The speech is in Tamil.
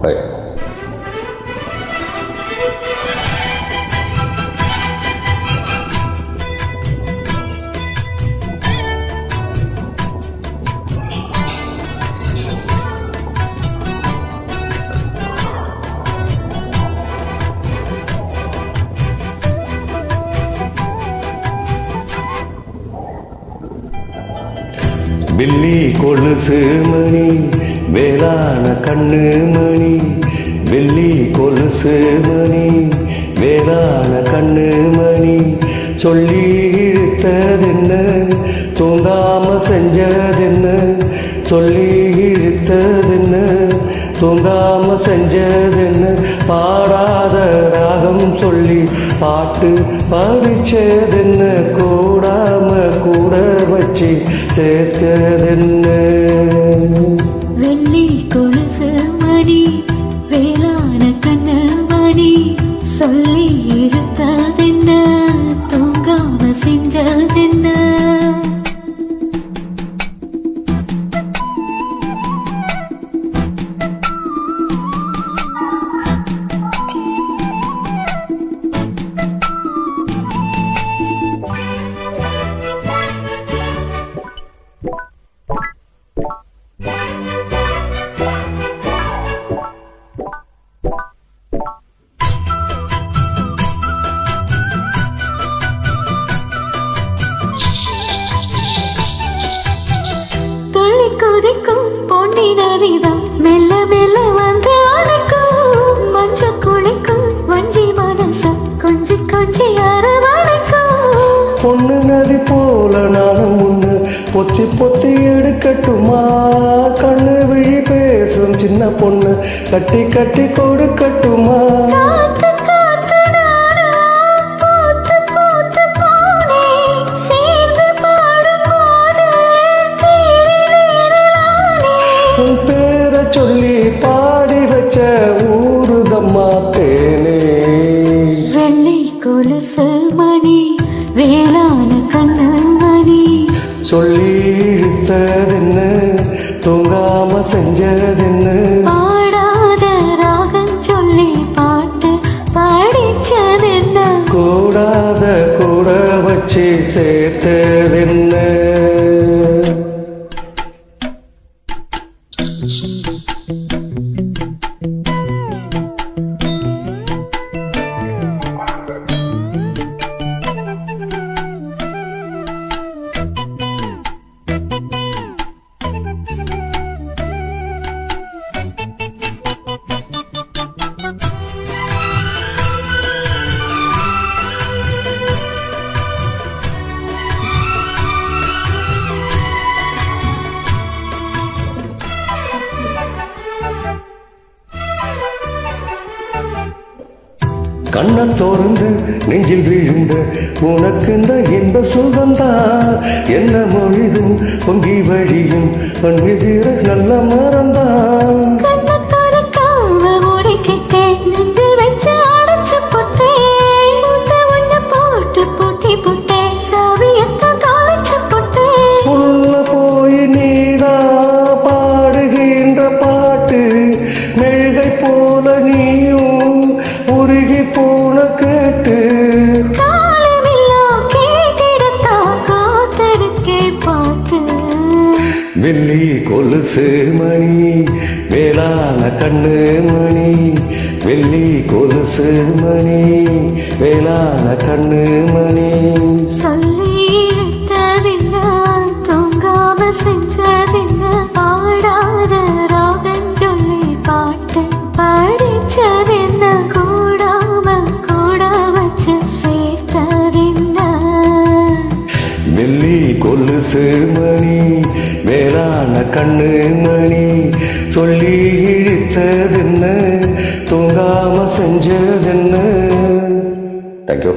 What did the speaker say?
பை. வெள்ளி கொலுசு மணி வேளான கண்ணு மணி, வெள்ளி கொலுசு மணி வேளான கண்ணு மணி, சொல்லி இழுத்ததென்ன தூங்காம செஞ்சதென்ன, சொல்லி இழுத்ததென்ன தூங்காம செஞ்சதென்ன, பாடாத ராகம் சொல்லி பாட்டு படிச்சதென்ன, கூடாம கூட வச்சு சேர்த்ததென்ன. வெள்ளி கொலுசு மணி வேளான கண்ணு மணி, சொல்லி இழுத்ததென்ன தூங்காம செஞ்சதென்ன. கொதிக்கும் பொன்னி நதிதான் மெல்ல மெல்ல வந்து அணைக்கும், மஞ்ச குளிக்கும் வஞ்சி மனச கொஞ்சி கொஞ்சி அரவணைக்கும். பொண்ணு நதி போல நானும் முன்னு பொத்தி பொத்தி எடுக்கட்டுமா, கண்ணு விழி பேசும் சின்ன பொண்ணு கட்டி கட்டி கொடுக்கட்டுமா. பேரை சொல்லி பாடி வச்ச ஊருதம்மா தேனே. வெள்ளி கொலுசு மணி வேளான கண்ணு மணி, சொல்லி இழுத்ததென்ன தூங்காம செஞ்சதென்ன, பாடாத ராகம் சொல்லி பாட்டு பாடிச்சதென்ன, கூடாத கூட வச்சு சேர்த்ததென்ன. கண்ண தோர்ந்து நெஞ்சில் விழுந்த உனக்கு இந்த இன்ப சுகந்தான், என்ன மொழிதும் பொங்கி வழியும் பண்பிதிர நல்ல மறந்தான். உள்ள போய் நீதா பாடுகின்ற பாட்டு, மெழுகை போல நீயும் உருகி போன கேட்டு, வெள்ளி கொலுசு மணி வேளான கண்ணு மணி, வெள்ளி கொலுசு மணி வேளான கண்ணு மணி, சொல்லி இழுத்ததென்ன தூங்காம செஞ்சதென்ன, பாடாத ராகம் சொல்லி பாட்டு படிச்சதென்ன, கூடாம கூட வச்சு சேர்த்ததென்ன. வெள்ளி கொலுசு மணி வேளான கண்ணு மணி, சொல்லி இழுத்ததென்ன தூங்காம செஞ்சதென்ன. தேங்க்யூ.